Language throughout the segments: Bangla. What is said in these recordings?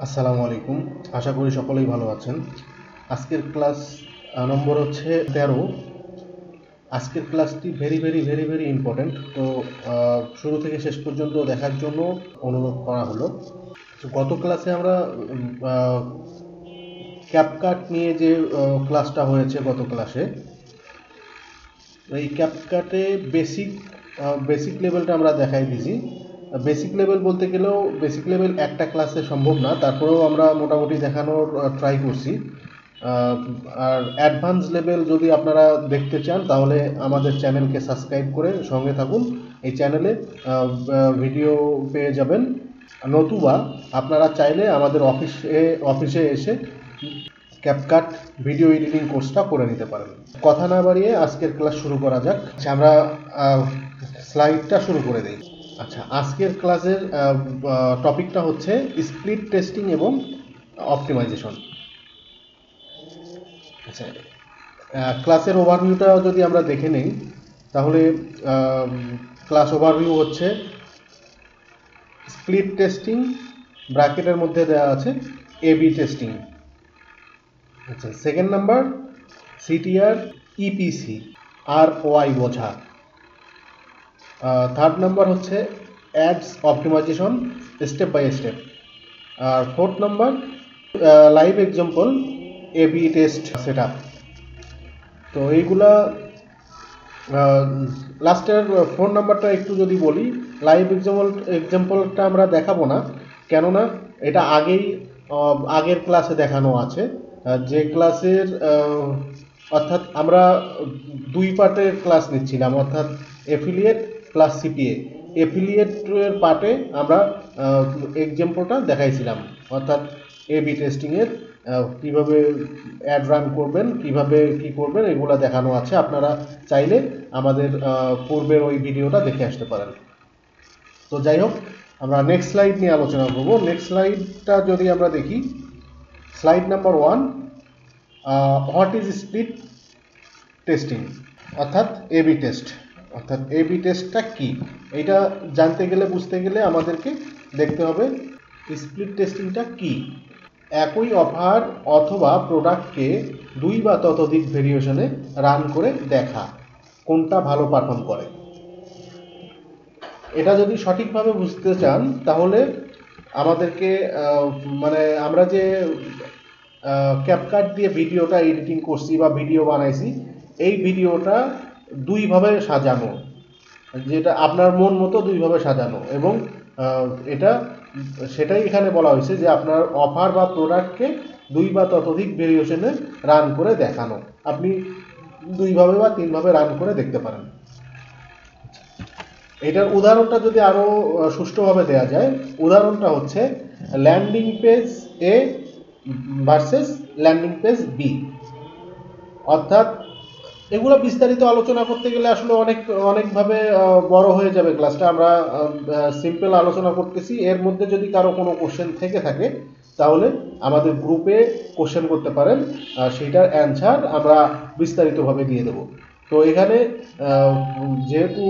আসসালামু আলাইকুম। আশা করি সকলেই ভালো আছেন। আজকের ক্লাস নম্বর হচ্ছে 13। আজকের ক্লাসটি very very very very important. তো শুরু থেকে শেষ পর্যন্ত দেখার জন্য অনুরোধ করা হলো। তো গত ক্লাসে আমরা ক্যাপকাট নিয়ে যে ক্লাসটা হয়েছে গত ক্লাসে, এই ক্যাপকাটে বেসিক লেভেলটা আমরা দেখাই দিয়েছি। বেসিক লেভেল বলতে গেলেও বেসিক লেভেল একটা ক্লাসে সম্ভব না, তারপরেও আমরা মোটামুটি দেখানোর ট্রাই করছি। আর অ্যাডভান্স লেভেল যদি আপনারা দেখতে চান তাহলে আমাদের চ্যানেলকে সাবস্ক্রাইব করে সঙ্গে থাকুন। এই চ্যানেলে ভিডিও পেয়ে যাবেন। নতুবা আপনারা চাইলে আমাদের অফিসে এসে ক্যাপকাট ভিডিও এডিটিং কোর্সটা করে নিতে পারেন। কথা না বাড়িয়ে আজকের ক্লাস শুরু করা যাক। আমরা স্লাইডটা শুরু করে দিই। আচ্ছা, আজকের ক্লাসের টপিকটা হচ্ছে স্প্লিট টেস্টিং এবং অপটিমাইজেশন। আচ্ছা, ক্লাসের ওভারভিউটা যদি আমরা দেখে নিই তাহলে ক্লাস ওভারভিউ হচ্ছে স্প্লিট টেস্টিং, ব্র্যাকেটের মধ্যে দেওয়া আছে এবি টেস্টিং। আচ্ছা, সেকেন্ড নাম্বার সিটিআর ইপিসি আর ওয়াই বোঝা। থার্ড নাম্বার হচ্ছে ads optimization step by step. আর fourth number live example AB test set up. তো এইগুলা লাস্টের 4 নাম্বারটা একটু যদি বলি, লাইভ এক্সাম্পলটা আমরা দেখাবো না, কেননা এটা আগের ক্লাসে দেখানো আছে। যে ক্লাসের অর্থাৎ আমরা 2 পার্টের ক্লাস নিচ্ছিলাম, অর্থাৎ এফিলিয়েট প্লাস সিপিএ। এফিলিয়েটের পার্টে আমরা এক্সাম্পলটা দেখাইছিলাম, অর্থাৎ এবি টেস্টিংয়ের কীভাবে অ্যাড রান করবেন, কীভাবে কী করবেন, এগুলো দেখানো আছে। আপনারা চাইলে আমাদের পূর্বের ওই ভিডিওটা দেখে আসতে পারেন। তো যাই হোক, আমরা নেক্সট স্লাইড নিয়ে আলোচনা করব। নেক্সট স্লাইডটা যদি আমরা দেখি, slide number 1, what is split testing, অর্থাৎ এবি টেস্ট। অর্থাৎ এবি টেস্টটা কি, এটা জানতে গেলে বুঝতে গেলে আমাদেরকে দেখতে হবে স্প্লিট টেস্টিংটা কি। একই অফার অথবা প্রোডাক্টকে 2 বা ততোধিক ভেরিয়েশনে রান করে দেখা কোনটা ভালো পারফর্ম করে। এটা যদি সঠিকভাবে বুঝতে চান তাহলে আমাদেরকে আমরা যে ক্যাপকাট দিয়ে ভিডিওটা এডিটিং করছি বা ভিডিও বানাইছি, এই ভিডিওটা 2 ভাবে সাজানো, যেটা আপনার মন মতো 2 ভাবে সাজানো, এবং সেটাই এখানে বলা হয়েছে যে আপনার অফার বা প্রোডাক্টকে 2 বা ততোধিক ভেরিয়েশনে রান করে দেখানো। আপনি 2 ভাবে বা 3 ভাবে রান করে দেখতে পারেন। এটার উদাহরণটা যদি আরও সুষ্ঠুভাবে দেওয়া যায়, উদাহরণটা হচ্ছে ল্যান্ডিং পেজ এ ভার্সেস ল্যান্ডিং পেজ বি। অর্থাৎ এগুলো বিস্তারিত আলোচনা করতে গেলে আসলে অনেকভাবে বড় হয়ে যাবে ক্লাসটা। আমরা সিম্পল আলোচনা করতেছি। এর মধ্যে যদি কারো কোনো কোশ্চেন থেকে থাকে তাহলে আমাদের গ্রুপে কোশ্চেন করতে পারেন, সেইটার অ্যান্সার আমরা বিস্তারিতভাবে দিয়ে দেব। তো এখানে যেহেতু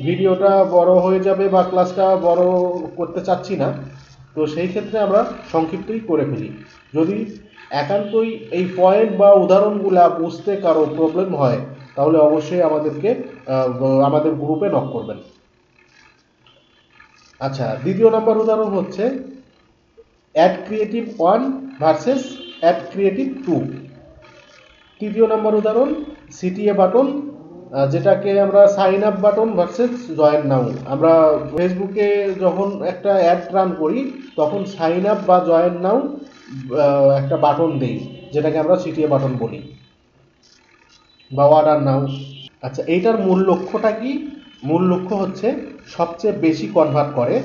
ভিডিওটা বড় হয়ে যাবে বা ক্লাসটা বড় করতে চাচ্ছি না, তো সেই ক্ষেত্রে আমরা সংক্ষিপ্তই করে ফেলি। যদি একান্তই এই পয়েন্ট বা উদাহরণগুলো বুঝতে কারো প্রবলেম হয় তাহলে অবশ্যই আমাদের গ্রুপে নক করবেন। আচ্ছা, দ্বিতীয় নম্বর উদাহরণ হচ্ছে ad creative 1 versus ad creative 2। তৃতীয় নম্বর উদাহরণ সিটিএ বাটন, যেটাকে আমরা sign up button versus join now. আমরা ফেসবুকে যখন একটা অ্যাড রান করি তখন সাইন আপ বা জয়েন নাও একটা বাটন দিই, যেটাকে আমরা সিটিএ বাটন বলি, বা অর্ডার নাও। আচ্ছা, এইটার মূল লক্ষ্যটা কি? মূল লক্ষ্য হচ্ছে সবচেয়ে বেশি কনভার্ট করে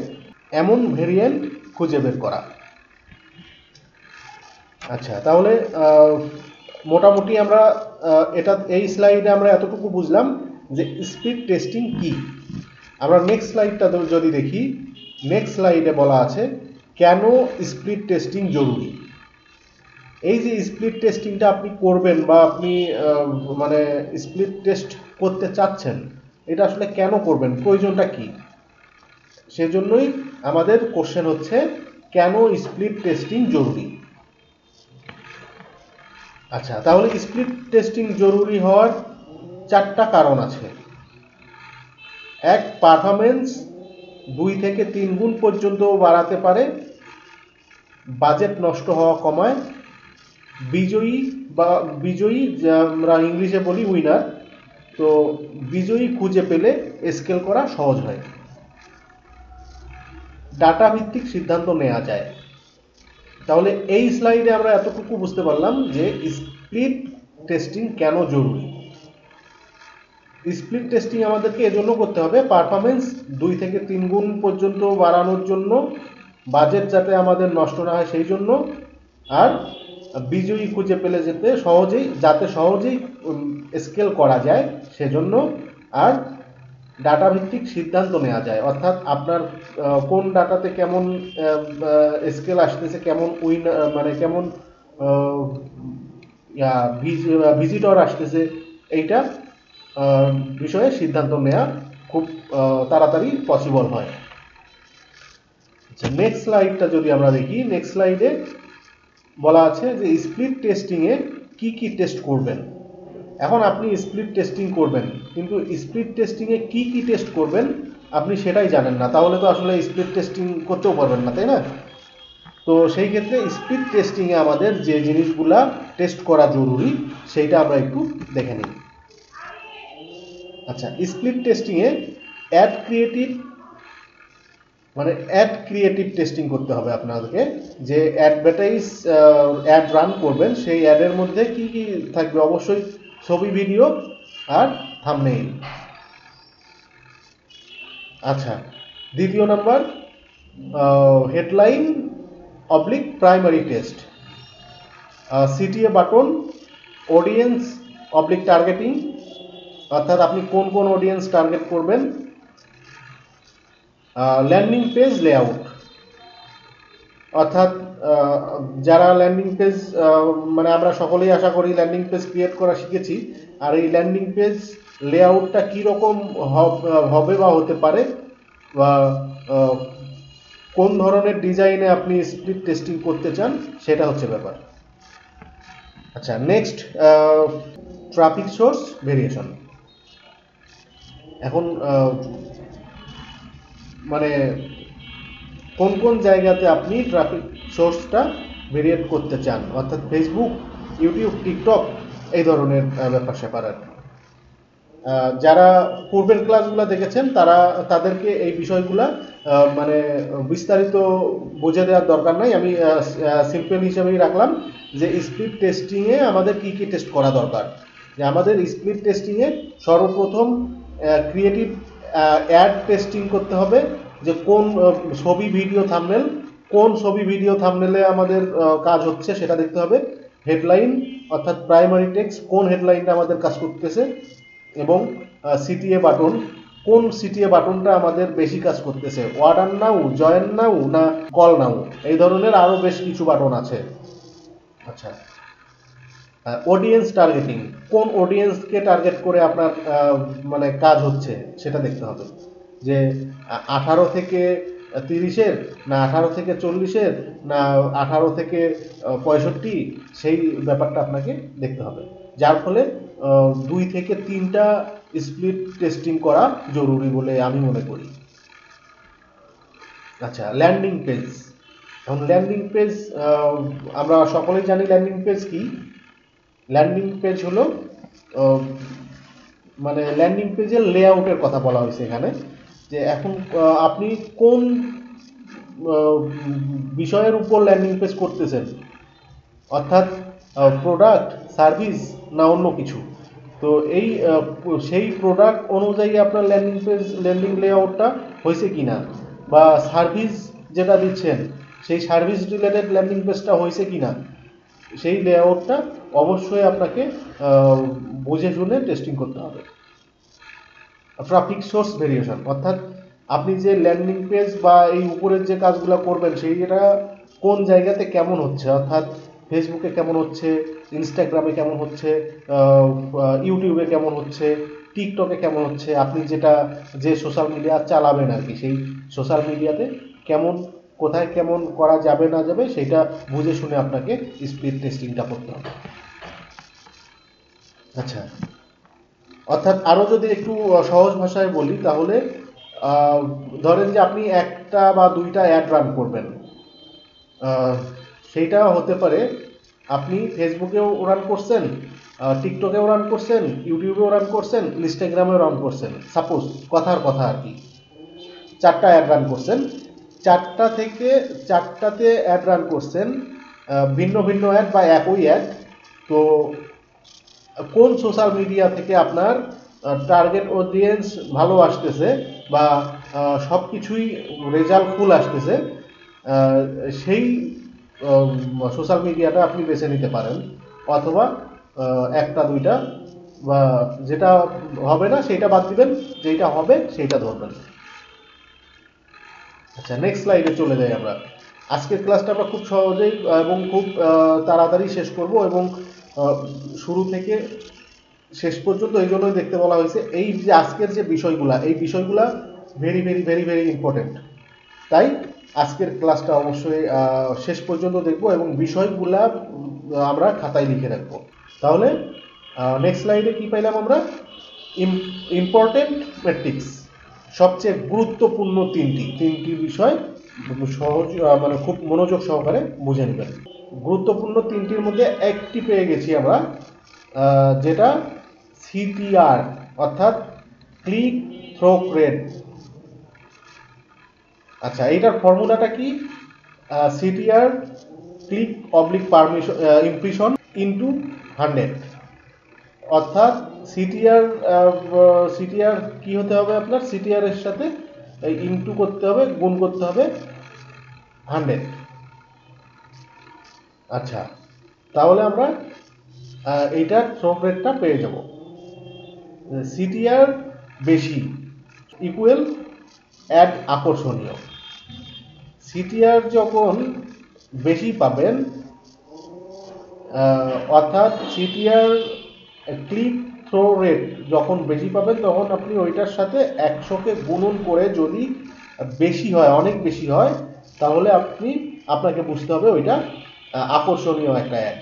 এমন ভেরিয়েন্ট খুঁজে বের করা। আচ্ছা, তাহলে মোটামুটি আমরা এই স্লাইডে আমরা এতটুকু বুঝলাম যে স্প্লিট টেস্টিং কি। আমরা নেক্সট স্লাইডটা যদি দেখি, নেক্সট স্লাইডে বলা আছে কেন স্প্লিট টেস্টিং জরুরি। এই যে স্প্লিট টেস্টিংটা আপনি করবেন বা আপনি স্প্লিট টেস্ট করতে চাচ্ছেন, এটা আসলে কেন করবেন, প্রয়োজনটা কি, সেজন্যই আমাদের কোশ্চেন হচ্ছে কেন স্প্লিট টেস্টিং জরুরি। আচ্ছা, তাহলে স্প্লিট টেস্টিং জরুরি হওয়ার 4টা কারণ আছে। এক, পারফরমেন্স 2 থেকে 3 গুণ পর্যন্ত বাড়াতে পারে, বাজেট নষ্ট হওয়া কমায়, বিজয়ী আমরা ইংলিশে বলি উইনার, তো বিজয়ী খুঁজে পেলে স্কেল করা সহজ হয়, ডাটা ভিত্তিক সিদ্ধান্ত নেওয়া যায়। তাহলে এই স্লাইডে আমরা এতটুকু বুঝতে পারলাম যে স্প্লিট টেস্টিং কেন জরুরি। স্প্লিট টেস্টিং আমাদেরকে এজন্য করতে হবে, পারফরমেন্স 2 থেকে 3 গুণ পর্যন্ত বাড়ানোর জন্য, বাজেট যাতে আমাদের নষ্ট না হয় সেই জন্য, আর বিজয়ী খুঁজে পেলে যাতে সহজেই স্কেল করা যায় সেজন্য, আর ডাটা ভিত্তিক সিদ্ধান্ত নেওয়া যায়, অর্থাৎ আপনার কোন ডাটাতে কেমন স্কেল আসতেছে, কেমন কেমন ভিজিটর আসতেছে, এইটা বিষয়ে সিদ্ধান্ত নেওয়া খুব তাড়াতাড়ি পসিবল হয়। আচ্ছা, নেক্সট স্লাইডটা যদি আমরা দেখি, নেক্সট স্লাইডে বলা আছে যে স্প্লিট টেস্টিংয়ে কি কি টেস্ট করবেন। এখন আপনি স্প্লিট টেস্টিং করবেন, কিন্তু স্প্লিট টেস্টিংয়ে কি কি টেস্ট করবেন আপনি সেটাই জানেন না, তাহলে তো আসলে স্প্লিট টেস্টিং করতেও পারবেন না, তাই না? তো সেই ক্ষেত্রে স্প্লিট টেস্টিংয়ে আমাদের যে জিনিসগুলা টেস্ট করা জরুরি সেইটা আমরা একটু দেখে নিই। আচ্ছা, স্প্লিট টেস্টিংয়ে অ্যাড ক্রিয়েটিভ টেস্টিং করতে হবে আপনাদেরকে। যে অ্যাড রান করবেন সেই অ্যাডের মধ্যে কি কি থাকবে, অবশ্যই ছবি, ভিডিও আর থাম্বনেইল। আচ্ছা, দ্বিতীয় number, headline primary test, CTA button, audience targeting, অর্থাৎ আপনি কোন কোন অডিয়েন্স টার্গেট করবেন, ল্যান্ডিং পেজ লেআউট, অর্থাৎ যারা ল্যান্ডিং পেজ আমরা সকলেই আশা করি ল্যান্ডিং পেজ ক্রিয়েট করা শিখেছি, আর এই ল্যান্ডিং পেজ লেআউটটা কীরকম হবে বা হতে পারে, বা কোন ধরনের ডিজাইনে আপনি স্প্লিট টেস্টিং করতে চান সেটা হচ্ছে ব্যাপার। আচ্ছা, নেক্সট, ট্রাফিক সোর্স ভেরিয়েশন। এখন কোন কোন জায়গাতে আপনি ট্রাফিক সোর্সটা ভেরিয়েট করতে চান, অর্থাৎ ফেসবুক, ইউটিউব, টিকটক, এই ধরনের ব্যাপার স্যাপার আর কি। যারা পূর্বের ক্লাসগুলো দেখেছেন তাদেরকে এই বিষয়গুলা বিস্তারিত বুঝে দেওয়ার দরকার নাই, আমি সিম্পল হিসেবেই রাখলাম যে স্প্লিট টেস্টিংয়ে আমাদের কি কি টেস্ট করা দরকার। যে আমাদের স্প্লিট টেস্টিংয়ে সর্বপ্রথম ক্রিয়েটিভ অ্যাড টেস্টিং করতে হবে, যে কোন ছবি, ভিডিও, থাম্বনেলে আমাদের কাজ হচ্ছে সেটা দেখতে হবে। হেডলাইন অর্থাৎ প্রাইমারি টেক্সট, কোন হেডলাইনটা আমাদের কাজ করতেছে, এবং সিটিএ বাটন, কোন সিটিএ বাটনটা আমাদের বেশি কাজ করতেছে, অর্ডার নাও, জয়েন নাও, না কল নাও, এই ধরনের আরও বেশ কিছু বাটন আছে। আচ্ছা, অডিয়েন্স টার্গেটিং, কোন অডিয়েন্সকে টার্গেট করে আপনার কাজ হচ্ছে সেটা দেখতে হবে, যে 18 থেকে 30-এর, না 18 থেকে 40-এর, না 18 থেকে 65, সেই ব্যাপারটা আপনাকে দেখতে হবে, যার ফলে 2 থেকে 3টা স্প্লিট টেস্টিং করা জরুরি বলে আমি মনে করি। আচ্ছা, ল্যান্ডিং পেজ। এখন ল্যান্ডিং পেজ, আমরা সকলেই জানি ল্যান্ডিং পেজ কি। ল্যান্ডিং পেজ হলো ল্যান্ডিং পেজের লেআউটের কথা বলা হয়েছে এখানে, যে এখন আপনি কোন বিষয়ের উপর ল্যান্ডিং পেজ করতেছেন, অর্থাৎ প্রোডাক্ট, সার্ভিস, না অন্য কিছু। তো সেই প্রোডাক্ট অনুযায়ী আপনার ল্যান্ডিং লেআউটটা হয়েছে কিনা, বা সার্ভিস যেটা দিচ্ছেন সেই সার্ভিস রিলেটেড ল্যান্ডিং পেজটা হয়েছে কিনা, সেই লেআউটটা অবশ্যই আপনাকে বুঝে শুনে টেস্টিং করতে হবে। ট্রাফিক সোর্স ভেরিয়েশন, অর্থাৎ আপনি যে ল্যান্ডিং পেজ বা এই উপরের যে কাজগুলো করবেন সেইটা কোন জায়গাতে কেমন হচ্ছে, অর্থাৎ ফেসবুকে কেমন হচ্ছে, ইনস্টাগ্রামে কেমন হচ্ছে, ইউটিউবে কেমন হচ্ছে, টিকটকে কেমন হচ্ছে, আপনি যে সোশ্যাল মিডিয়া চালাবেন আর কি, সেই সোশ্যাল মিডিয়াতে কেমন কোথায় কেমন করা যাবে না যাবে সেটা বুঝে শুনে আপনাকে স্পিড টেস্টিংটা করতে হবে। আচ্ছা, অর্থাৎ আরও যদি একটু সহজ ভাষায় বলি তাহলে ধরেন যে আপনি একটা বা দুইটা অ্যাড রান করবেন, সেইটা হতে পারে আপনি ফেসবুকেও রান করছেন, টিকটকেও রান করছেন, ইউটিউবেও রান করছেন, ইনস্টাগ্রামেও রান করছেন, সাপোজ কথার কথা আর কি, 4টা অ্যাড রান করছেন, 4টা থেকে 4টাতে অ্যাড রান করছেন, ভিন্ন ভিন্ন অ্যাড বা একই অ্যাড। তো কোন সোশ্যাল মিডিয়া থেকে আপনার টার্গেট অডিয়েন্স ভালো আসতেছে বা সব কিছুই রেজাল্ট ফুল আসতেছে, সেই সোশ্যাল মিডিয়াটা আপনি বেছে নিতে পারেন, অথবা একটা দুইটা বা যেটা হবে না সেইটা বাদ দিবেন, যেটা হবে সেইটা ধরবেন। আচ্ছা, নেক্সট স্লাইডে চলে যাই আমরা। আজকের ক্লাসটা আমরা খুব সহজেই এবং খুব তাড়াতাড়ি শেষ করব এবং শুরু থেকে শেষ পর্যন্ত এই জন্যই দেখতে বলা হয়েছে, এই যে আজকের যে বিষয়গুলা, এই বিষয়গুলা very very very very important. তাই আজকের ক্লাসটা অবশ্যই শেষ পর্যন্ত দেখব এবং বিষয়গুলা আমরা খাতায় লিখে রাখবো। তাহলে নেক্সট স্লাইডে কি পাইলাম আমরা? ইম্পর্টেন্ট ম্যাট্রিক্স, সবচেয়ে গুরুত্বপূর্ণ তিনটি বিষয় সহজ মানে খুব মনোযোগ সহকারে বুঝে নেবেন। গুরুত্বপূর্ণ তিনটির মধ্যে একটি পেয়ে গেছি আমরা, যেটা সিটিআর অর্থাৎ ক্লিক থ্রো রেট। আচ্ছা, এইটার ফর্মুলাটা কি? CTR click oblique permission impression into 100, অর্থাৎ সিটিআর কি হতে হবে আপনার? সিটিআর এর সাথে ইনটু করতে হবে, গুণ করতে হবে 100। আচ্ছা, তাহলে আমরা এইটার থ্রো রেটটা পেয়ে যাব। সিটিআর বেশি ইকুয়াল অ্যাড আকর্ষণীয়। সিটিআর যখন বেশি পাবেন, অর্থাৎ সিটিআর ক্লিক থ্রো রেট যখন বেশি পাবেন, তখন আপনি ওইটার সাথে 100কে গুণন করে যদি বেশি হয়, অনেক বেশি হয়, তাহলে আপনাকে বুঝতে হবে ওইটা আকর্ষণীয় একটা অ্যাড।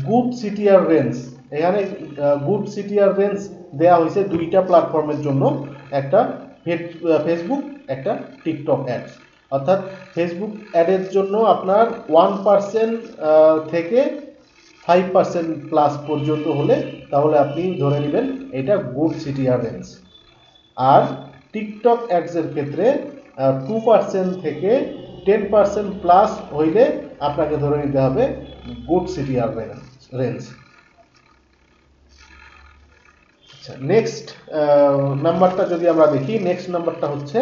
গুড সিটিআর রেঞ্জ, এখানে গুড সিটিআর রেঞ্জ দেওয়া হয়েছে দুইটা প্ল্যাটফর্মের জন্য, একটা ফেসবুক, একটা টিকটক অ্যাডস। অর্থাৎ ফেসবুক অ্যাডের জন্য আপনার 1% থেকে 5% প্লাস পর্যন্ত হলে তাহলে আপনি ধরে নেবেন এটা গুড সিটিআর রেঞ্জ। আর টিকটক অ্যাডসের ক্ষেত্রে 2% থেকে 10% প্লাস হইলে আপনাকে ধরে নিতে হবে গুড সিটিআর রেঞ্জ। আচ্ছা, নেক্সট নাম্বারটা যদি আমরা দেখি, নেক্সট নাম্বারটা হচ্ছে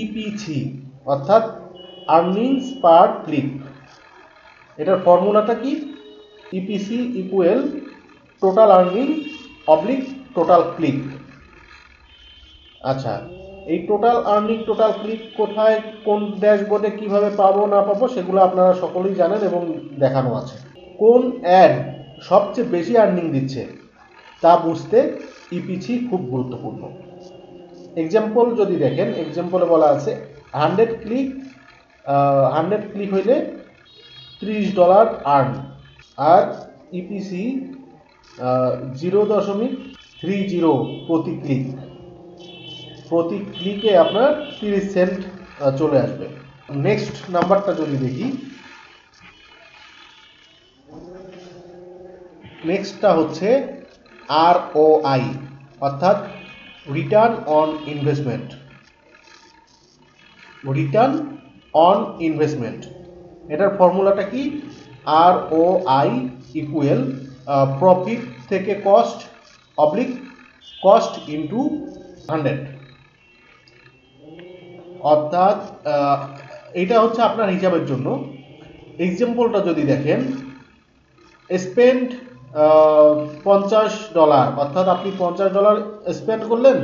ইপিসি অর্থাৎ আর্নিংস পার ক্লিক। এটার ফর্মুলাটা কি? EPC equal total earning oblique total click. আচ্ছা, এই টোটাল আর্নিং টোটাল ক্লিক কোথায়, কোন ড্যাশবোর্ডে কিভাবে পাবো না পাবো সেগুলো আপনারা সকলেই জানেন এবং দেখানো আছে। কোন অ্যাড সবচেয়ে বেশি আর্নিং দিচ্ছে তা বুঝতে ইপিসি খুব গুরুত্বপূর্ণ। এক্সাম্পল যদি দেখেন, এক্সাম্পলে বলা আছে 100 ক্লিক হইলে $30 আর্ন, আর ইপিসি 0.30 প্রতি ক্লিকে আপনার 30 সেন্ট চলে আসবে। নেক্সট নাম্বারটা যদি দেখি, নেক্সটটা হচ্ছে ROI অর্থাৎ return on investment. Return on investment, এটার ফর্মুলাটা কি? ROI ইকুয়াল প্রফিট থেকে কস্ট অবলিক কস্ট ইন্টু 100। অর্থাৎ এটা হচ্ছে আপনার হিসাবের জন্য। এক্সাম্পলটা যদি দেখেন, স্পেন্ড $50, অর্থাৎ আপনি $50 স্পেন্ড করলেন,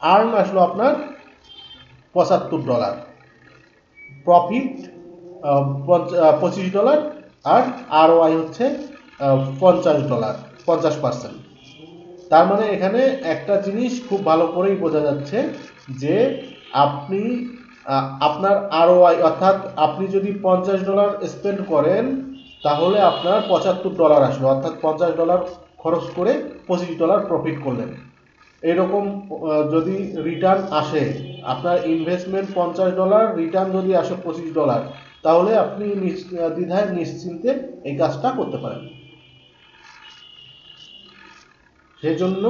আর্ন আসলো আপনার $75, প্রফিট $25, আর ROI হচ্ছে $50, 50%। তার মানে এখানে একটা জিনিস খুব ভালো করেই বোঝা যাচ্ছে যে আপনি আপনার আরওআই, অর্থাৎ আপনি যদি $50 স্পেন্ড করেন তাহলে আপনার $75 আসলো, অর্থাৎ $50 খরচ করে $25 প্রফিট করলেন। এরকম যদি রিটার্ন আসে, আপনার ইনভেস্টমেন্ট $50, রিটার্ন যদি আসে $25, তাহলে আপনি দ্বিধায় নিশ্চিন্তে এই কাজটা করতে পারেন। সেজন্য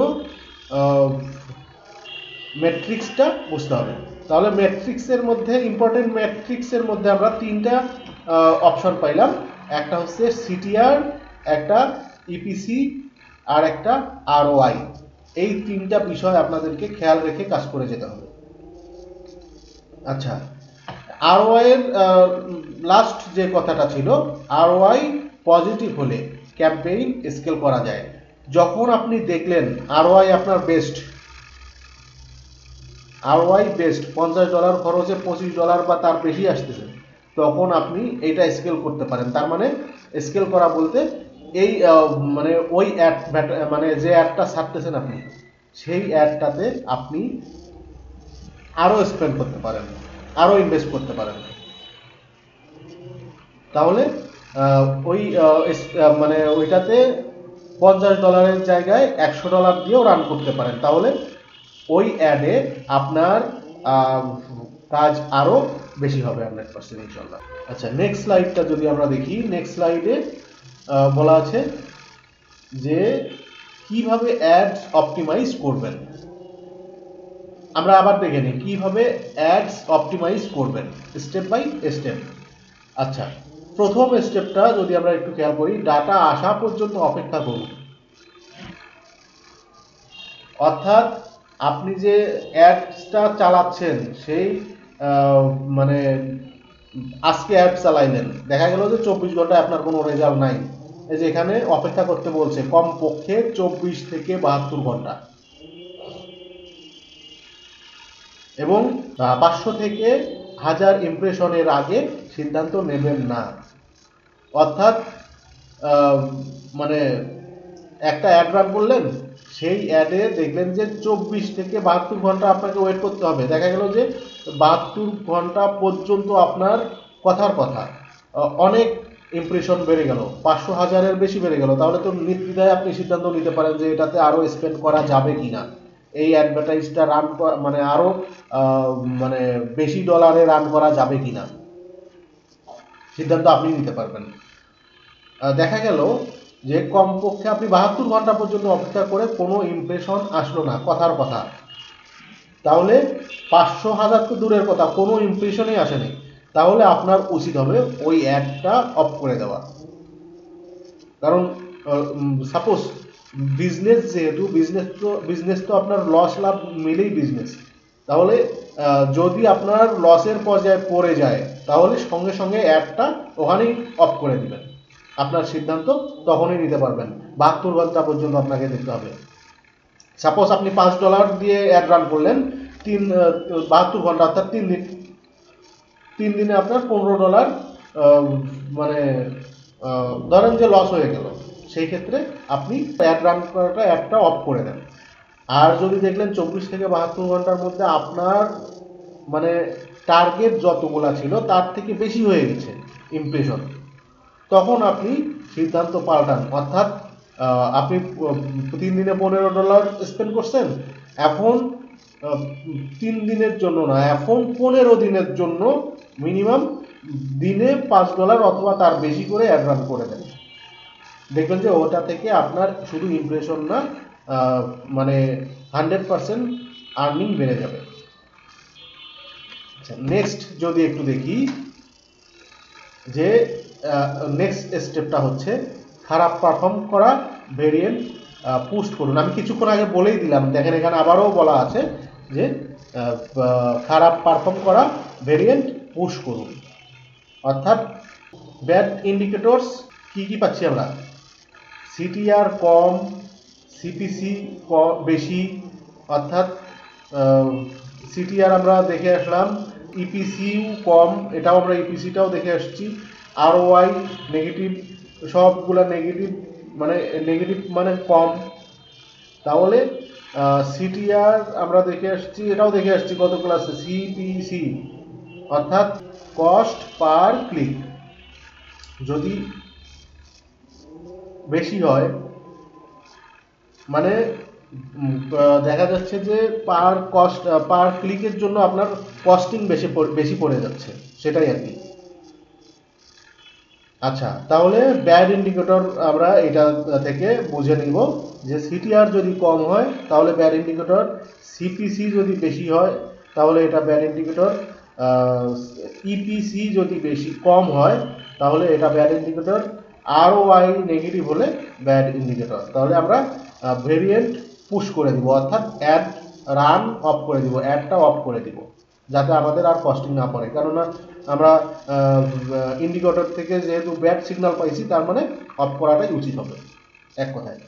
ম্যাট্রিক্সটা বুঝতে হবে। তাহলে ম্যাট্রিক্সের মধ্যে ইম্পর্টেন্ট ম্যাট্রিক্সের মধ্যে আমরা তিনটা অপশন পাইলাম, একটা হচ্ছে সিটিআর, একটা ইপিসি, আর একটা আরওআই। এই তিনটা বিষয় আপনাদেরকে খেয়াল রেখে কাজ করে যেতে হবে। আচ্ছা, আরওআই এর লাস্ট যে কথাটা ছিল, আরওআই পজিটিভ হলে ক্যাম্পেইন স্কেল করা যায়। যখন আপনি দেখলেন আরওআই আপনার বেস্ট, আরওআই বেস্ট, $50 খরচে $25 বা তার বেশি আসতেছে, তখন আপনি এইটা স্কেল করতে পারেন। তার মানে স্কেল করা বলতে এই মানে ওই অ্যাড, মানে যে অ্যাডটা ছাড়তেছেন আপনি, সেই অ্যাডটাতে আপনি আরও স্পেন্ড করতে পারেন, আরও ইনভেস্ট করতে পারেন। তাহলে ওই মানে ওইটাতে $50 জায়গায় $100 দিয়েও রান করতে পারেন। তাহলে ওই অ্যাডে আপনার কাজ আরও বেশি হবে 100% ইনশাল্লাহ। আচ্ছা, নেক্সট স্লাইডটা যদি আমরা দেখি, নেক্সট স্লাইডে বলা আছে যে কিভাবে অ্যাডস অপটিমাইজ করবেন। আমরা আবার দেখে নিই কিভাবে অ্যাডস অপটিমাইজ করবেন স্টেপ বাই স্টেপ। আচ্ছা, প্রথম স্টেপটা যদি আমরা একটু খেয়াল করি, ডাটা আসা পর্যন্ত অপেক্ষা করুন। অর্থাৎ আপনি যে অ্যাডসটা চালাচ্ছেন সেই মানে আজকে অ্যাড চালাইলেন, দেখা গেল যে 24 ঘন্টায় আপনার কোনো রেজাল্ট নাই। এই যে এখানে অপেক্ষা করতে বলছে কমপক্ষে 24 থেকে 72 ঘন্টা, এবং 500 থেকে 1000 ইমপ্রেশনের আগে সিদ্ধান্ত নেবেন না। অর্থাৎ মানে একটা অ্যাড রান করলেন, সেই অ্যাডে দেখলেন যে 24 থেকে 72 ঘন্টা আপনাকে ওয়েট করতে হবে। দেখা গেল যে 72 ঘন্টা পর্যন্ত আপনার কথার কথা অনেক ইমপ্রেশন বেড়ে গেল, 500-1000-এর বেশি বেড়ে গেল, তাহলে তো নির্দ্বিধায় আপনি সিদ্ধান্ত নিতে পারেন যে এটাতে আরও স্পেন্ড করা যাবে কিনা, এই অ্যাডভার্টাইজটা রান মানে আরও মানে বেশি ডলারে রান করা যাবে কিনা, সিদ্ধান্ত আপনি নিতে পারবেন। দেখা গেল যে কমপক্ষে আপনি 72 ঘন্টা পর্যন্ত অপেক্ষা করে কোনো ইমপ্রেশন আসলো না কথার কথা, তাহলে 500-1000 তো দূরের কথা, কোনো ইমপ্রেশনই আসেনি, তাহলে আপনার উচিত হবে ওই অ্যাডটা অফ করে দেওয়া। কারণ সাপোজ বিজনেস, যেহেতু বিজনেস তো আপনার লস লাভ মিলেই বিজনেস, তাহলে যদি আপনার লসের পর্যায়ে পড়ে যায় তাহলে সঙ্গে সঙ্গে অ্যাডটা ওখানেই অফ করে দিবেন। আপনার সিদ্ধান্ত তখনই নিতে পারবেন, 72 ঘন্টা পর্যন্ত আপনাকে দেখতে হবে। সাপোজ আপনি $5 দিয়ে অ্যাড রান করলেন 72 ঘন্টা, অর্থাৎ 3 দিনে আপনার $15 মানে ধরেন যে লস হয়ে গেল, সেই ক্ষেত্রে আপনি অ্যাড রান করাটা অ্যাডটা অফ করে দেন। আর যদি দেখলেন 24 থেকে 72 ঘন্টার মধ্যে আপনার মানে টার্গেট যতগুলা ছিল তার থেকে বেশি হয়ে গেছে ইমপ্রেশন, তখন আপনি সিদ্ধান্ত পাল্টান। অর্থাৎ আপনি 3 দিনে $15 স্পেন্ড করছেন, এখন 3 দিনের জন্য না, এখন 15 দিনের জন্য মিনিমাম দিনে $5 অথবা তার বেশি করে অ্যাড রান করে দেন। দেখবেন যে ওটা থেকে আপনার শুধু ইমপ্রেশন না, মানে 100% আর্নিং বেড়ে যাবে। আচ্ছা, নেক্সট যদি একটু দেখি যে নেক্সট স্টেপটা হচ্ছে খারাপ পারফর্ম করা ভেরিয়েন্ট পুশ করুন। আমি কিছুক্ষণ আগে বলেই দিলাম, দেখেন এখানে আবারও বলা আছে যে খারাপ পারফর্ম করা ভেরিয়েন্ট পুশ করুন। অর্থাৎ ব্যাড ইন্ডিকেটরস কি কি পাচ্ছি আমরা, সিটিআর কম, সিপিসি বেশি, অর্থাৎ সিটিআর আমরা দেখে আসলাম, ইপিসিও কম, এটাও আমরা ইপিসিটাও দেখে আসছি, আরওআই নেগেটিভ, সবগুলা নেগেটিভ, মানে নেগেটিভ মানে কম, তাহলে সিটিআর আমরা দেখে আসছি, এটাও দেখে আসছি গত ক্লাসে, সিপিসি অর্থাৎ কস্ট পার ক্লিক যদি বেশি হয়, মানে দেখা যাচ্ছে যে পার ক্লিকের জন্য আপনার কস্টিং বেশি পড়ে যাচ্ছে, সেটাই আর কি। আচ্ছা, তাহলে ব্যাড ইন্ডিকেটর আমরা এটা থেকে বুঝে নিব যে সিটিআর যদি কম হয় তাহলে ব্যাড ইন্ডিকেটর, সিপিসি যদি বেশি হয় তাহলে এটা ব্যাড ইন্ডিকেটর, ইপিসি যদি কম হয় তাহলে এটা ব্যাড ইন্ডিকেটর, আরওআই নেগেটিভ হলে ব্যাড ইন্ডিকেটর। তাহলে আমরা ভেরিয়েন্ট পুশ করে দিব, অর্থাৎ অ্যাড রান অফ করে দিব, অ্যাডটা অফ করে দিব, যাতে আমাদের আর কস্টিং না পড়ে। কেননা আমরা ইন্ডিকেটর থেকে যেহেতু ব্যাড সিগন্যাল পাইছি, তার মানে অফ করাটাই উচিত হবে, এক কথায়।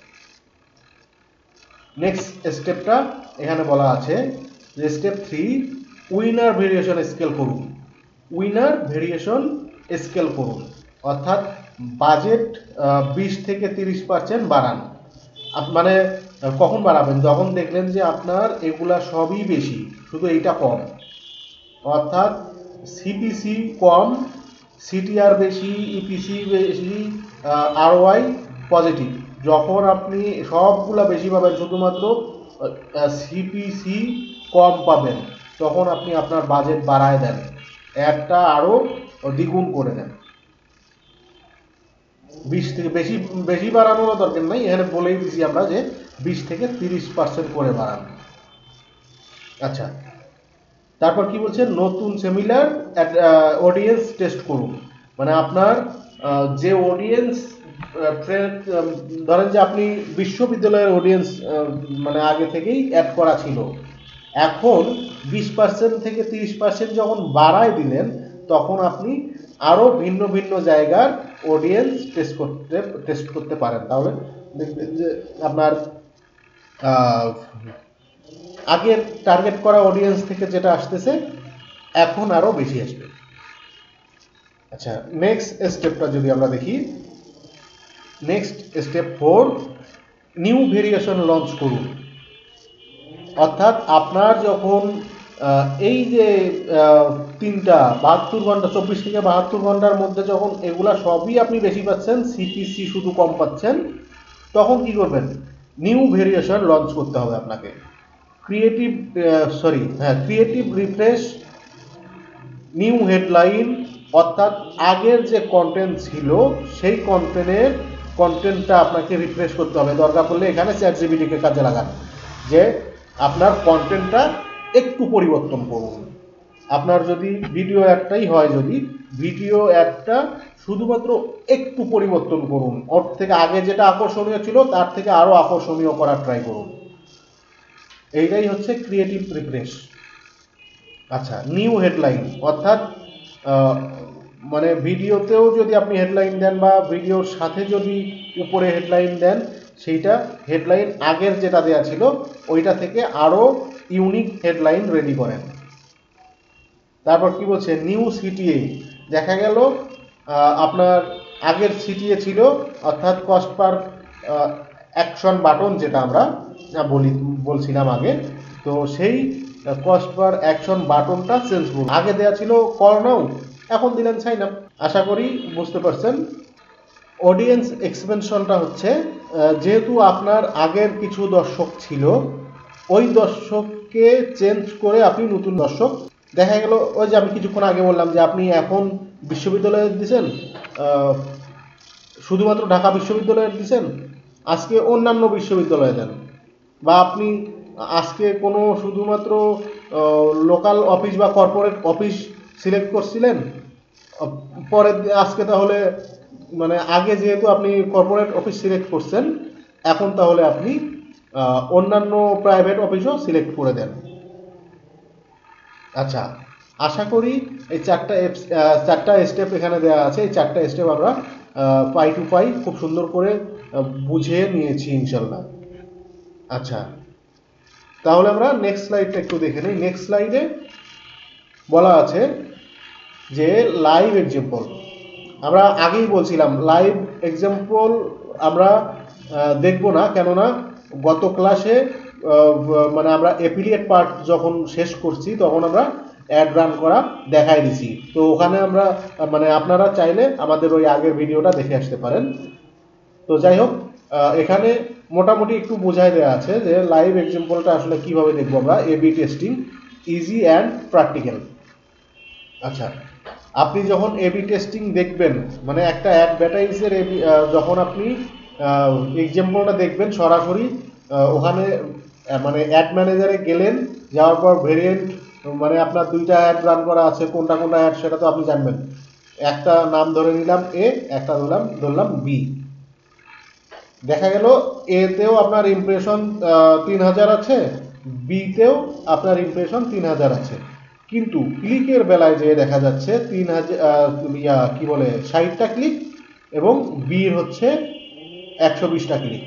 নেক্সট স্টেপটা এখানে বলা আছে যে স্টেপ 3, উইনার ভেরিয়েশন স্কেল করুন। উইনার ভেরিয়েশন স্কেল করুন অর্থাৎ বাজেট 20 থেকে 30% বাড়ান। মানে কখন বাড়াবেন? যখন দেখলেন যে আপনার এগুলা সবই বেশি, শুধু এইটা কম, অর্থাৎ সিপিসি কম, সিটিআর বেশি, ইপিসি বেশি, আরওআই পজিটিভ। যখন আপনি সবগুলা বেশি পাবেন, শুধুমাত্র সিপিসি কম পাবেন, তখন আপনি আপনার বাজেট বাড়ায় দেন, অ্যাডটা আরও দ্বিগুণ করে দেন। 20 থেকে বেশি বাড়ানোর দরকার নাই, এখানে বলেই দিছি আমরা যে 20 থেকে 30% করে বাড়ান। আচ্ছা, তারপর কি বলছে? নতুন সিমিলার অডিয়েন্স টেস্ট করুন। মানে আপনার যে অডিয়েন্স, ধরেন যে আপনি বিশ্ববিদ্যালয়ের অডিয়েন্স মানে আগে থেকেই অ্যাড করা ছিল, এখন 20% থেকে 30% যখন বাড়ায় দিলেন, তখন আপনি আরও ভিন্ন ভিন্ন জায়গার অডিয়েন্স টেস্ট করতে পারেন। তাহলে দেখবেন যে আপনার আগের টার্গেট করা অডিয়েন্স থেকে যেটা আসতেছে এখন আরো বেশি আসবে। আচ্ছা, নেক্সট স্টেপটা যদি আমরা দেখি, next step 4, new variation launch করুন। অর্থাৎ আপনার যখন এই যে 72 ঘন্টা, 24 থেকে 72 ঘন্টার মধ্যে যখন এগুলা সবই আপনি বেশি পাচ্ছেন, সিপিসি শুধু কম পাচ্ছেন, তখন কি করবেন? নিউ ভেরিয়েশন লঞ্চ করতে হবে আপনাকে। ক্রিয়েটিভ রিফ্রেশ, নিউ হেডলাইন, অর্থাৎ আগের যে কন্টেন্ট ছিল সেই কন্টেন্টটা আপনাকে রিফ্রেশ করতে হবে। দরকার পড়লে এখানে চ্যাটজিপিটিকে কাজে লাগান, যে আপনার কন্টেন্টটা একটু পরিবর্তন করুন। আপনার যদি ভিডিও অ্যাডটাই হয়, যদি ভিডিও অ্যাডটা শুধুমাত্র একটু পরিবর্তন করুন, ওর থেকে আগে যেটা আকর্ষণীয় ছিল তার থেকে আরও আকর্ষণীয় করার ট্রাই করুন। এইটাই হচ্ছে ক্রিয়েটিভ রিফ্রেশ। আচ্ছা, নিউ হেডলাইন, অর্থাৎ মানে ভিডিওতেও যদি আপনি হেডলাইন দেন বা ভিডিওর সাথে যদি উপরে হেডলাইন দেন, সেইটা হেডলাইন আগের যেটা দেয়া ছিল ওইটা থেকে আরও ইউনিক হেডলাইন রেডি করেন। তারপর কি বলছে? New CTA. দেখা গেল আপনার আগের সিটিএ ছিল, অর্থাৎ কস্ট পার অ্যাকশন বাটন, যেটা আমরা বলছিলাম আগে, তো সেই কস্ট পার অ্যাকশন বাটনটা চেঞ্জ করুন। আগে দেয়া ছিল কল নাও, এখন দিলেন সাইন আপ। আশা করি বুঝতে পারছেন। অডিয়েন্স এক্সপেনশনটা হচ্ছে যেহেতু আপনার আগের কিছু দর্শক ছিল, ওই দর্শককে চেঞ্জ করে আপনি নতুন দর্শক, দেখা গেল ওই যে আমি কিছুক্ষণ আগে বললাম যে আপনি এখন বিশ্ববিদ্যালয়ে দিচ্ছেন, শুধুমাত্র ঢাকা বিশ্ববিদ্যালয়ের দিচ্ছেন, আজকে অন্যান্য বিশ্ববিদ্যালয়ে দেন, বা আপনি আজকে কোনো শুধুমাত্র লোকাল অফিস বা কর্পোরেট অফিস সিলেক্ট করছিলেন, পরে আজকে তাহলে মানে আগে যেহেতু আপনি কর্পোরেট অফিস সিলেক্ট করছেন, এখন তাহলে আপনি অন্যান্য প্রাইভেট অফিসও সিলেক্ট করে দেন। আচ্ছা, আশা করি এই চারটা স্টেপ এখানে দেওয়া আছে, এই চারটা স্টেপ আমরা পাই টু পাই খুব সুন্দর করে বুঝে নিয়েছি ইনশাল্লাহ। আচ্ছা, তাহলে আমরা নেক্সট স্লাইডটা একটু দেখে নিই। নেক্সট স্লাইডে বলা আছে যে লাইভ এক্সাম্পল। আমরা আগেই বলছিলাম লাইভ এক্সাম্পল আমরা দেখব না, কেননা গত ক্লাসে মানে আমরা অ্যাফিলিয়েট পার্ট যখন শেষ করছি তখন আমরা অ্যাড রান করা দেখাই দিছি। তো ওখানে আমরা মানে আপনারা চাইলে আমাদের ওই আগের ভিডিওটা দেখে আসতে পারেন। তো যাই হোক, এখানে মোটামুটি একটু বোঝাই দেওয়া আছে যে লাইভ এক্সাম্পলটা আসলে কিভাবে দেখবো আমরা, AB testing easy and practical. আচ্ছা, আপনি যখন এবি টেস্টিং দেখবেন, মানে একটা অ্যাডভার্টাইজের যখন আপনি এক্সাম্পলটা দেখবেন সরাসরি ওখানে মানে অ্যাড ম্যানেজারে গেলেন, যাওয়ার পর ভেরিয়েন্ট মানে আপনার দুইটা অ্যাড রান করা আছে, কোনটা কোনটা অ্যাড সেটা তো আপনি জানবেন। একটা নাম ধরে নিলাম এ, একটা ধরলাম বি। দেখা গেল এতেও আপনার ইমপ্রেশন 3000 আছে, বিতেও আপনার ইমপ্রেশন 3000 আছে, কিন্তু ক্লিকের বেলায় যে দেখা যাচ্ছে 3000 কি বলে 60টা ক্লিক এবং বির হচ্ছে 120টা ক্লিক।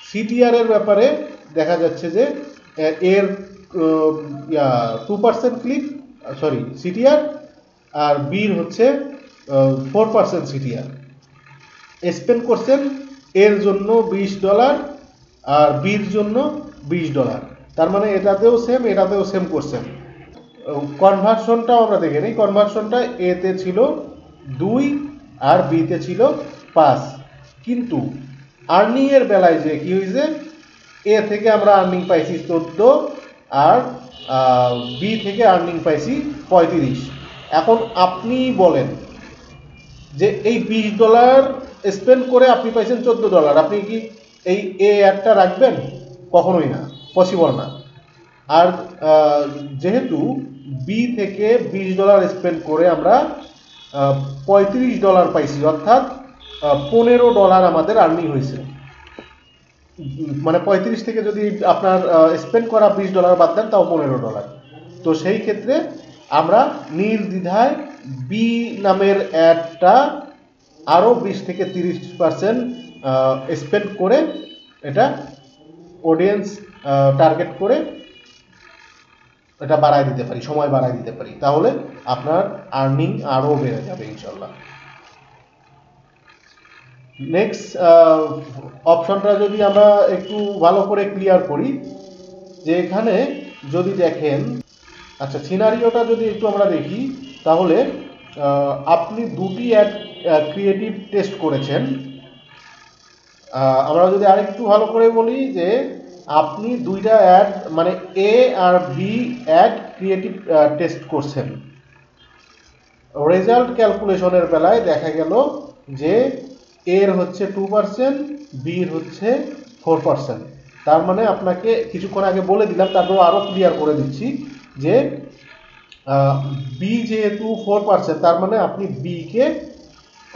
সিটিআর এর ব্যাপারে দেখা যাচ্ছে যে এর 2% ক্লিক, সরি সিটিআর, আর বির হচ্ছে 4% সিটিআর। স্পেন্ড করছেন এর জন্য $20 আর বির জন্য $20, তার মানে এটাতেও সেম করছেন। কনভার্সনটাও আমরা দেখে নিই। কনভার্সনটা এতে ছিল 2 আর বিতে ছিল 5, কিন্তু আর্নিং এর বেলায় যে কি হয়েছে, এ থেকে আমরা আর্নিং পাইছি 14 আর বি থেকে আর্নিং পাইছি 35। এখন আপনি বলেন যে এই $20 স্পেন্ড করে আপনি পাইছেন $14, আপনি কি এই এ অ্যাডটা রাখবেন? কখনোই না, পসিবল না। আর যেহেতু বি থেকে $20 স্পেন্ড করে আমরা $35 পাইছি, অর্থাৎ $15 আমাদের আর্নিং হয়েছে। মানে 35 থেকে যদি আপনার স্পেন্ড করা $20 বাদ দেন তাও $15। তো সেই ক্ষেত্রে আমরা নির্দ্বিধায় বি নামের অ্যাডটা আরও 20 থেকে 30% স্পেন্ড করে এটা অডিয়েন্স টার্গেট করে এটা বাড়াই দিতে পারি, সময় বাড়াই দিতে পারি, তাহলে আপনার আর্নিং আরও বেড়ে যাবে ইনশাল্লাহ। নেক্সট অপশনটা যদি আমরা একটু ভালো করে ক্লিয়ার করি, যে এখানে যদি দেখেন, আচ্ছা সিনারিওটা যদি একটু আমরা দেখি, তাহলে আপনি দুটি অ্যাড ক্রিয়েটিভ টেস্ট করেছেন। আমরা যদি আরেকটু ভালো করে বলি যে আপনি দুইটা অ্যাড মানে এ আর বি অ্যাড ক্রিয়েটিভ টেস্ট করছেন। রেজাল্ট ক্যালকুলেশনের বেলায় দেখা গেল যে এর হচ্ছে 2%, বির হচ্ছে 4%। তার মানে আপনাকে কিছুক্ষণ আগে বলে দিলাম, তারপর আরও ক্লিয়ার করে দিচ্ছি যে বি যেহেতু 4%, তার মানে আপনি বিকে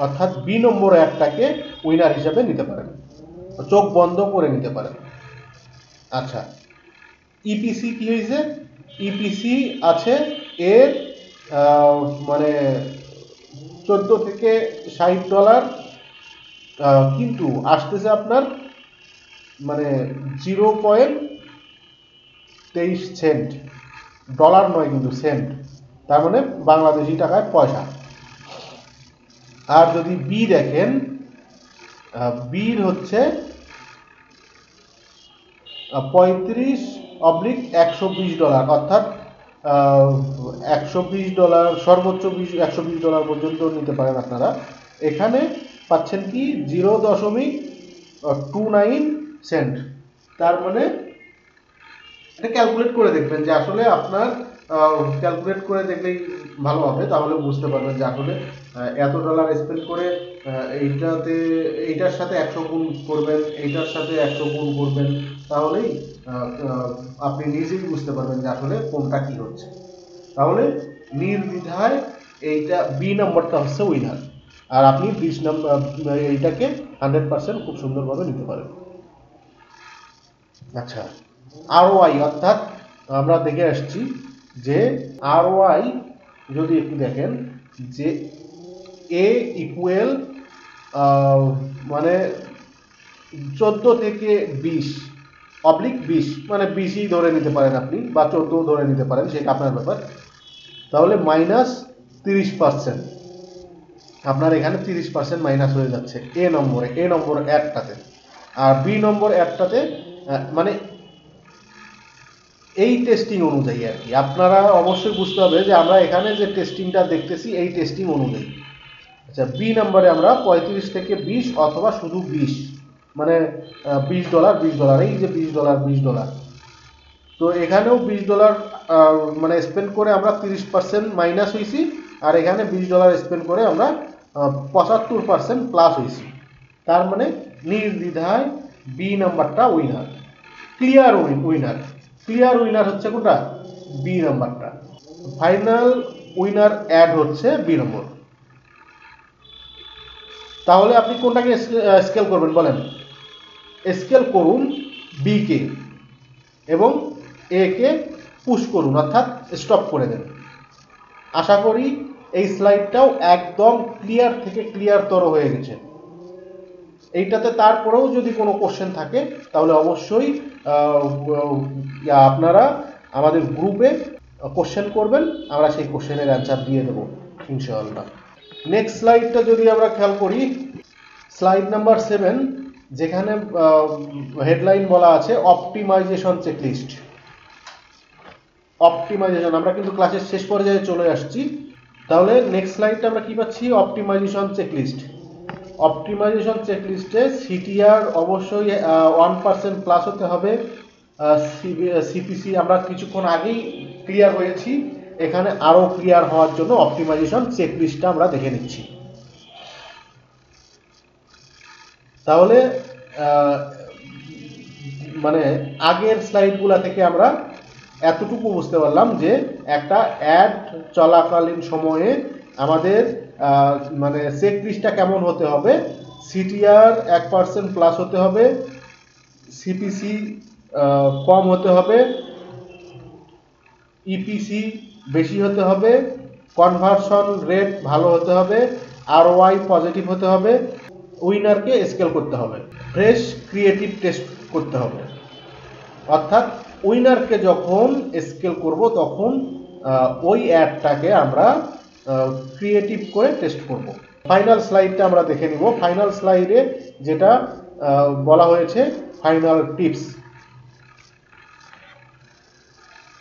অর্থাৎ বি নম্বর অ্যাডটাকে উইনার হিসাবে নিতে পারেন, চোখ বন্ধ করে নিতে পারেন। আচ্ছা, ইপিসি কি হয়েছে? ইপিসি আছে এর মানে $14 থেকে $60, কিন্তু আসতেছে আপনার মানে 0.23 সেন্ট, ডলার নয় কিন্তু সেন্ট, তার মানে বাংলাদেশি টাকায় পয়সা। আর যদি বি দেখেন, বির হচ্ছে 35/120, অর্থাৎ $120, সর্বোচ্চ $120 পর্যন্ত নিতে পারেন আপনারা। এখানে পাচ্ছেন কি 0.29 সেন্ট। তার মানে এটা ক্যালকুলেট করে দেখবেন যে আসলে আপনার ক্যালকুলেট করে দেখলেই ভালো হবে, তাহলে বুঝতে পারবেন যে আসলে এত ডলার স্পেন্ড করে এইটার সাথে 100 গুণ করবেন, এইটার সাথে 100 গুণ করবেন, তাহলেই আপনি নিজেই বুঝতে পারবেন যে আসলে কোনটা কি হচ্ছে। তাহলে নির্দ্বিধায় এইটা বি নাম্বারটা হচ্ছে উইনার, আর আপনি 20 নাম্বার এইটাকে 100% খুব সুন্দরভাবে নিতে পারেন। আচ্ছা, আরওআই, অর্থাৎ আমরা দেখে আসছি যে আরওআই যদি একটু দেখেন যে এ ইকুয়াল মানে 14 থেকে 20/20, মানে 20ই ধরে নিতে পারেন আপনি, বা 14ও ধরে নিতে পারেন, সেটা আপনার ব্যাপার। তাহলে -30%, আপনার এখানে 30% মাইনাস হয়ে যাচ্ছে এ নম্বর অ্যাডটাতে। আর বি নম্বর অ্যাডটাতে মানে এই টেস্টিং অনুযায়ী আর কি। আপনারা অবশ্যই বুঝতে হবে যে আমরা এখানে যে টেস্টিংটা দেখতেছি এই টেস্টিং অনুযায়ী। আচ্ছা, বি নাম্বারে আমরা 35 থেকে 20 অথবা শুধু 20, মানে $20 $20, এই যে $20 তো এখানেও $20 মানে স্পেন্ড করে আমরা 30% মাইনাস হয়েছি, আর এখানে $20 স্পেন্ড করে আমরা 75% প্লাস হয়েছি। তার মানে নির্দ্বিধায় বি নাম্বারটা winner, clear winner. Clear winner হচ্ছে কোনটা? বি নাম্বারটা। ফাইনাল উইনার অ্যাড হচ্ছে বি নম্বর। তাহলে আপনি কোনটাকে স্কেল করবেন বলেন? স্কেল করুন বি কে এবং এ কে পুশ করুন, অর্থাৎ স্টপ করে দেন। আশা করি এই স্লাইডটাও একদম ক্লিয়ার থেকে ক্লিয়ারতর হয়ে গেছে। এইটাতে তারপরেও যদি কোনো কোশ্চেন থাকে তাহলে অবশ্যই আপনারা আমাদের গ্রুপে কোশ্চেন করবেন, আমরা সেই কোশ্চেনের অ্যান্সার দিয়ে দেবো ইনশাআল্লাহ। নেক্সট স্লাইডটা যদি আমরা খেয়াল করি, স্লাইড নাম্বার 7, যেখানে হেডলাইন বলা আছে অপটিমাইজেশন চেকলিস্ট। অপটিমাইজেশন, আমরা কিন্তু ক্লাসের শেষ পর্যায়ে চলে আসছি। তাহলে নেক্সট স্লাইডটা আমরা কি পাচ্ছি? Optimization checklist. অপটিমাইজেশন চেকলিস্টে সিটিআর অবশ্যই 1% প্লাস হতে হবে। সিপিসি আমরা কিছুক্ষণ আগেই ক্লিয়ার হয়েছি, এখানে আরও ক্লিয়ার হওয়ার জন্য অপটিমাইজেশন চেকলিস্টটা আমরা দেখে নিচ্ছি। তাহলে মানে আগের স্লাইডগুলো থেকে আমরা এতটুকু বুঝতে পারলাম যে একটা অ্যাড চলাকালীন সময়ে আমাদের মানে চেকলিস্টটা কেমন হতে হবে। সিটিআর 1% প্লাস হতে হবে, সিপিসি কম হতে হবে, ইপিসি বেশি হতে হবে, কনভার্সন রেট ভালো হতে হবে, আরওআই পজিটিভ হতে হবে, উইনারকে স্কেল করতে হবে, ফ্রেশ ক্রিয়েটিভ টেস্ট করতে হবে। অর্থাৎ উইনারকে যখন স্কেল করব তখন ওই অ্যাডটাকে আমরা ক্রিয়েটিভ করে টেস্ট করব। ফাইনাল স্লাইডটা আমরা দেখে নিব। ফাইনাল স্লাইডে যেটা বলা হয়েছে ফাইনাল টিপস।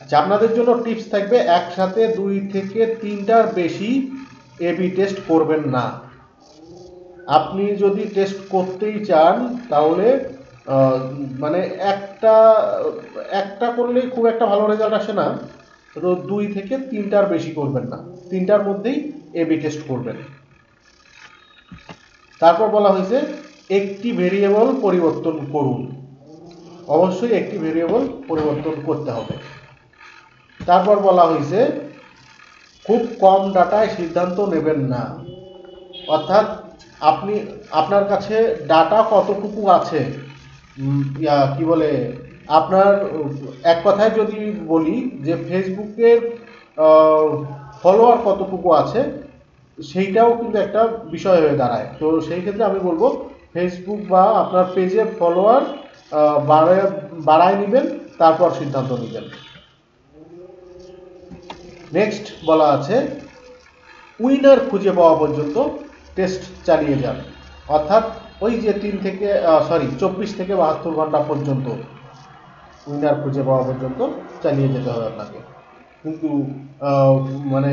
আচ্ছা, আপনাদের জন্য টিপস থাকবে, একসাথে 2 থেকে 3টার বেশি এবি টেস্ট করবেন না। আপনি যদি টেস্ট করতেই চান তাহলে মানে একটা করলেই খুব একটা ভালো রেজাল্ট আসে না, তো 2 থেকে 3টার বেশি করবেন না, 3টার মধ্যেই এবি টেস্ট করবেন। তারপর বলা হয়েছে একটি ভেরিয়েবল পরিবর্তন করুন, অবশ্যই একটি ভেরিয়েবল পরিবর্তন করতে হবে। তারপর বলা হয়েছে খুব কম ডাটায় সিদ্ধান্ত নেবেন না, অর্থাৎ আপনার কাছে ডাটা কতটুকু আছে, কি বলে আপনার এক কথায় যদি বলি যে ফেসবুকের ফলোয়ার কতটুকু আছে, সেইটাও কিন্তু একটা বিষয় হয়ে দাঁড়ায়। তো সেই ক্ষেত্রে আমি বলবো ফেসবুক বা আপনার পেজের ফলোয়ার বাড়ায় নেবেন, তারপর সিদ্ধান্ত নেবেন। নেক্সট বলা আছে উইনার খুঁজে পাওয়া পর্যন্ত টেস্ট চালিয়ে যান, অর্থাৎ ওই যে 24 থেকে 72 ঘন্টা পর্যন্ত উইনার খুঁজে পাওয়া পর্যন্ত চালিয়ে যেতে হবে আপনাকে। কিন্তু মানে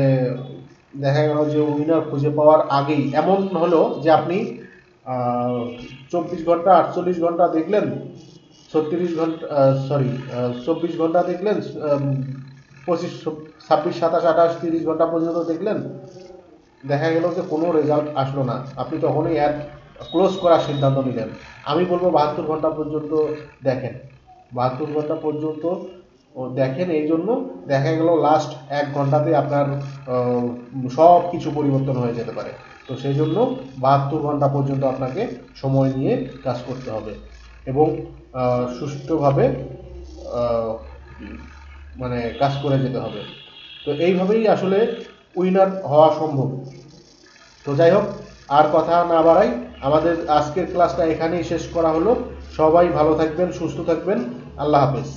দেখা গেল যে উইনার খুঁজে পাওয়ার আগেই এমন হলো যে আপনি 24 ঘন্টা 48 ঘন্টা দেখলেন, 24 ঘন্টা দেখলেন, 25 26 27 28 30 ঘন্টা পর্যন্ত দেখলেন, দেখা গেল যে কোনো রেজাল্ট আসলো না, আপনি তখনই অ্যাড ক্লোজ করার সিদ্ধান্ত নিলেন। আমি বলবো 72 ঘন্টা পর্যন্ত দেখেন, 72 ঘন্টা পর্যন্ত দেখেন। এই জন্য দেখা গেল লাস্ট 1 ঘন্টাতে আপনার সব কিছু পরিবর্তন হয়ে যেতে পারে। তো সেই জন্য 72 ঘন্টা পর্যন্ত আপনাকে সময় নিয়ে কাজ করতে হবে এবং সুষ্ঠুভাবে মানে কাজ করে যেতে হবে। তো এইভাবেই আসলে উইনার হওয়া সম্ভব। তো যাই হোক, আর কথা না বাড়াই, আমাদের আজকের ক্লাসটা এখানেই শেষ করা হলো। সবাই ভালো থাকবেন, সুস্থ থাকবেন, আল্লাহ হাফেজ।